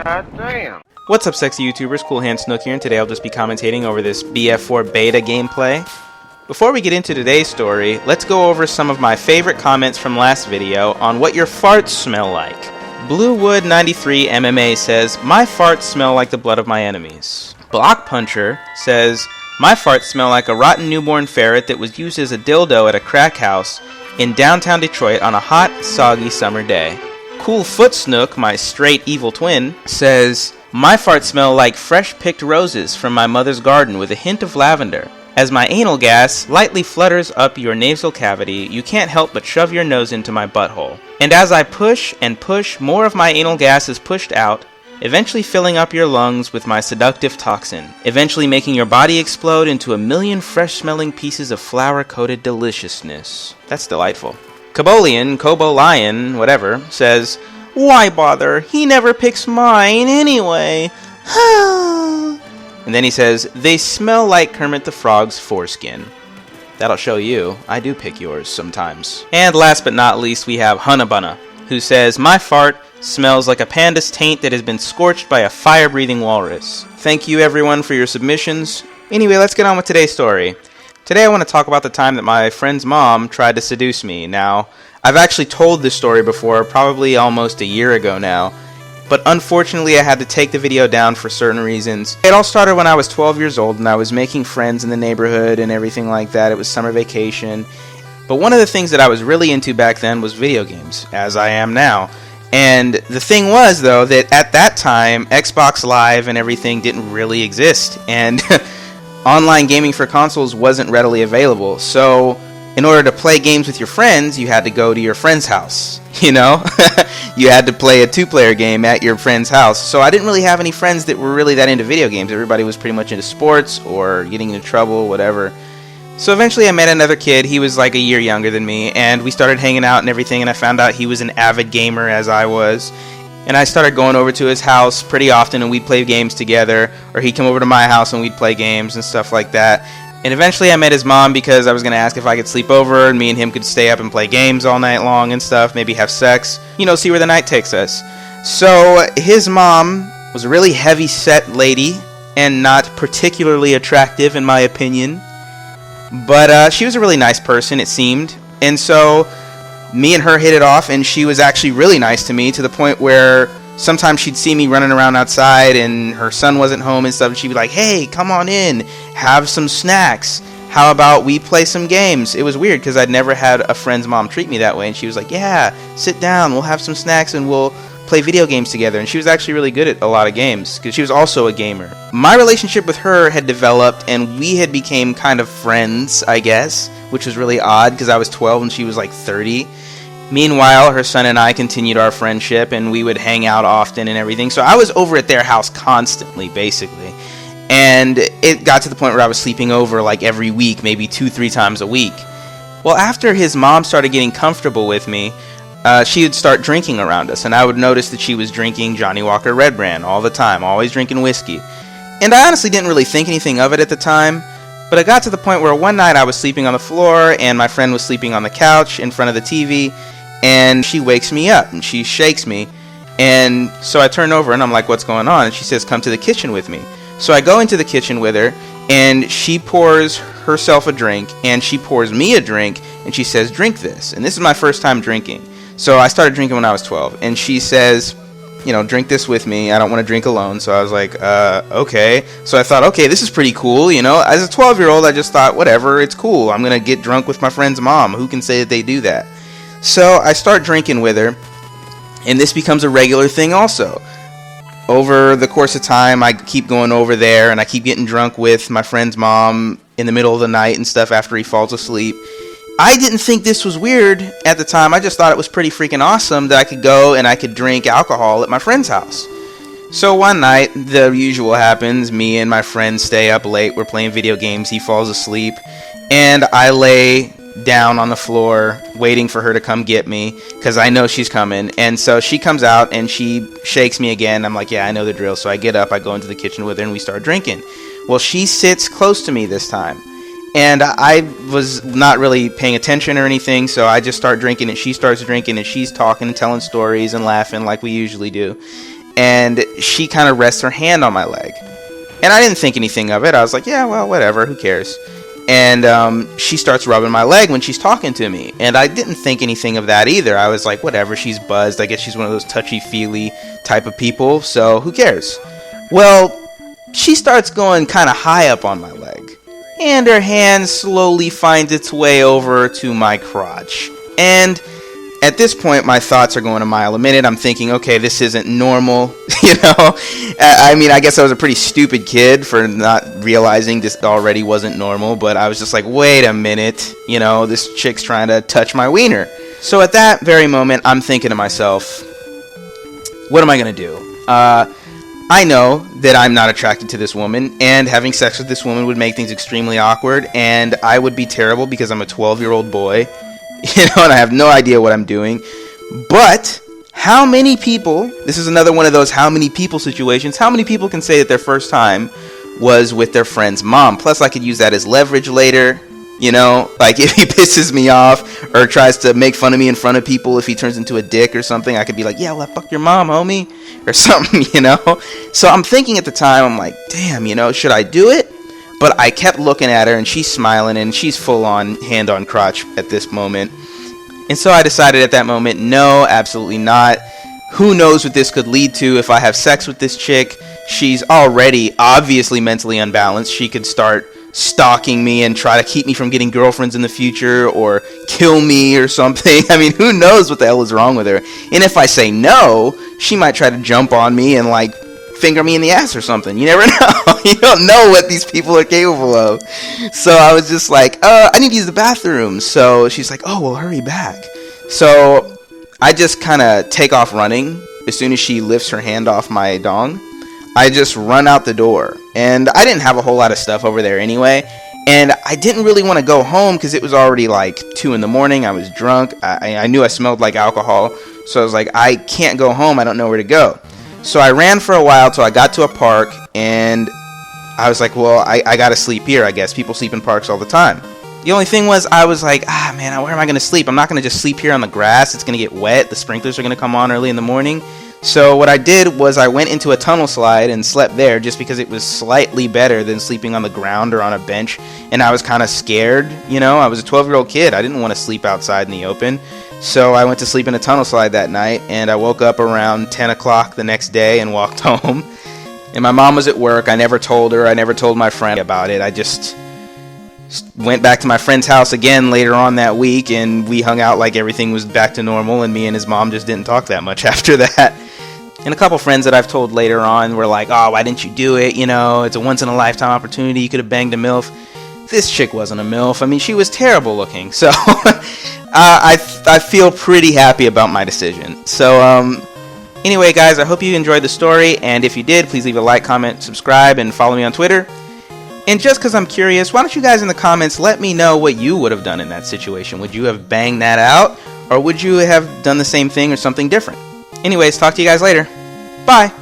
God damn. What's up, sexy YouTubers? Cool Hand Snook here, and today I'll just be commentating over this BF4 beta gameplay. Before we get into today's story, let's go over some of my favorite comments from last video on what your farts smell like. Bluewood93 MMA says, "My farts smell like the blood of my enemies." Block Puncher says, "My farts smell like a rotten newborn ferret that was used as a dildo at a crack house in downtown Detroit on a hot, soggy summer day." Cool Foot Snook, my straight evil twin, says, "My farts smell like fresh picked roses from my mother's garden with a hint of lavender. As my anal gas lightly flutters up your nasal cavity, you can't help but shove your nose into my butthole. And as I push and push, more of my anal gas is pushed out, eventually filling up your lungs with my seductive toxin, eventually making your body explode into a million fresh-smelling pieces of flour-coated deliciousness." That's delightful. Cabolian, Kobo Lion, whatever, says, "Why bother? He never picks mine anyway." And then he says, "They smell like Kermit the Frog's foreskin." That'll show you. I do pick yours sometimes. And last but not least, we have Hunnabunna, who says, "My fart smells like a panda's taint that has been scorched by a fire-breathing walrus." Thank you everyone for your submissions. Anyway, let's get on with today's story. Today I want to talk about the time that my friend's mom tried to seduce me. Now, I've actually told this story before, probably almost a year ago now, but unfortunately I had to take the video down for certain reasons. It all started when I was 12 years old and I was making friends in the neighborhood and everything like that. It was summer vacation. But one of the things that I was really into back then was video games, as I am now. And the thing was, though, that at that time, Xbox Live and everything didn't really exist. And online gaming for consoles wasn't readily available. So in order to play games with your friends, you had to go to your friend's house, you know? You had to play a two-player game at your friend's house. So I didn't really have any friends that were really that into video games. Everybody was pretty much into sports or getting into trouble, whatever. So eventually I met another kid. He was like a year younger than me, and we started hanging out and everything, and I found out he was an avid gamer as I was. And I started going over to his house pretty often, and we'd play games together, or he'd come over to my house and we'd play games and stuff like that. And eventually I met his mom because I was going to ask if I could sleep over, and me and him could stay up and play games all night long and stuff, maybe have sex, you know, see where the night takes us. So his mom was a really heavy-set lady, and not particularly attractive in my opinion, but she was a really nice person, it seemed. And so me and her hit it off, and she was actually really nice to me, to the point where sometimes she'd see me running around outside and her son wasn't home and stuff, and she'd be like, "Hey, come on in, have some snacks. How about we play some games?" It was weird because I'd never had a friend's mom treat me that way, and she was like, "Yeah, sit down, we'll have some snacks and we'll play video games together." And she was actually really good at a lot of games because she was also a gamer. My relationship with her had developed, and we had became kind of friends, I guess, which was really odd because I was 12 and she was like 30. Meanwhile, her son and I continued our friendship, and we would hang out often and everything. So I was over at their house constantly, basically. And it got to the point where I was sleeping over like every week, maybe 2-3 times a week. Well, after his mom started getting comfortable with me, she would start drinking around us, and I would notice that she was drinking Johnny Walker Red Brand all the time, always drinking whiskey. And I honestly didn't really think anything of it at the time, but it got to the point where one night I was sleeping on the floor, and my friend was sleeping on the couch in front of the TV, and she wakes me up, and she shakes me, and so I turn over, and I'm like, "What's going on?" And she says, "Come to the kitchen with me." So I go into the kitchen with her, and she pours herself a drink, and she pours me a drink, and she says, "Drink this." And this is my first time drinking. So I started drinking when I was 12, and she says, you know, "Drink this with me. I don't want to drink alone." So I was like, okay. So I thought, okay, this is pretty cool, you know. As a 12-year-old, I just thought, whatever, it's cool. I'm going to get drunk with my friend's mom. Who can say that they do that? So I start drinking with her, and this becomes a regular thing also. Over the course of time, I keep going over there, and I keep getting drunk with my friend's mom in the middle of the night and stuff after he falls asleep. I didn't think this was weird at the time. I just thought it was pretty freaking awesome that I could go and I could drink alcohol at my friend's house. So one night, the usual happens. Me and my friend stay up late. We're playing video games. He falls asleep, and I lay down on the floor waiting for her to come get me because I know she's coming. And so she comes out and she shakes me again. I'm like, "Yeah, I know the drill." So I get up, I go into the kitchen with her, and we start drinking. Well, she sits close to me this time, and I was not really paying attention or anything, so I just start drinking, and she starts drinking, and she's talking and telling stories and laughing like we usually do. and she kind of rests her hand on my leg. And I didn't think anything of it. I was like, yeah, well, whatever, who cares? And she starts rubbing my leg when she's talking to me. And I didn't think anything of that either. I was like, whatever, she's buzzed. I guess she's one of those touchy-feely type of people, so who cares? Well, she starts going kind of high up on my leg. And her hand slowly finds its way over to my crotch. And at this point, my thoughts are going a mile a minute. I'm thinking, okay, this isn't normal, you know? I mean, I guess I was a pretty stupid kid for not realizing this already wasn't normal, but I was just like, wait a minute, you know, this chick's trying to touch my wiener. So at that very moment, I'm thinking to myself, what am I going to do? I know that I'm not attracted to this woman, and having sex with this woman would make things extremely awkward, and I would be terrible because I'm a 12-year-old boy. You know, and I have no idea what I'm doing. But how many people, this is another one of those how many people situations, how many people can say that their first time was with their friend's mom? Plus, I could use that as leverage later, you know, like if he pisses me off or tries to make fun of me in front of people, if he turns into a dick or something, I could be like, yeah, well, fuck your mom, homie, or something, you know? So I'm thinking at the time, I'm like, damn, you know, should I do it? But I kept looking at her, and she's smiling, and she's full on hand on crotch at this moment. And so I decided at that moment, no, absolutely not. Who knows what this could lead to if I have sex with this chick? She's already obviously mentally unbalanced. She could start stalking me and try to keep me from getting girlfriends in the future, or kill me or something. I mean, who knows what the hell is wrong with her? And if I say no, she might try to jump on me and like finger me in the ass or something. You never know. You don't know what these people are capable of. So I was just like, I need to use the bathroom. So she's like, oh, well, hurry back. So I just kind of take off running. As soon as she lifts her hand off my dong, I just run out the door. And I didn't have a whole lot of stuff over there anyway. And I didn't really want to go home because it was already like 2 in the morning. I was drunk. I knew I smelled like alcohol. So I was like, I can't go home. I don't know where to go. So I ran for a while till I got to a park, and I was like, well, I gotta sleep here, I guess. People sleep in parks all the time. The only thing was, I was like, man, where am I gonna sleep? I'm not gonna just sleep here on the grass. It's gonna get wet. The sprinklers are gonna come on early in the morning. So what I did was I went into a tunnel slide and slept there just because it was slightly better than sleeping on the ground or on a bench. And I was kind of scared, you know? I was a 12-year-old kid. I didn't want to sleep outside in the open. So I went to sleep in a tunnel slide that night, and I woke up around 10 o'clock the next day and walked home. And my mom was at work. I never told her. I never told my friend about it. I just went back to my friend's house again later on that week, and we hung out like everything was back to normal, and me and his mom just didn't talk that much after that. And a couple friends that I've told later on were like, oh, why didn't you do it? You know, it's a once-in-a-lifetime opportunity. You could have banged a MILF. This chick wasn't a MILF. I mean, she was terrible looking. So I feel pretty happy about my decision. So anyway, guys, I hope you enjoyed the story. And if you did, please leave a like, comment, subscribe, and follow me on Twitter. And just because I'm curious, why don't you guys in the comments let me know what you would have done in that situation? Would you have banged that out? Or would you have done the same thing or something different? Anyways, talk to you guys later. Bye.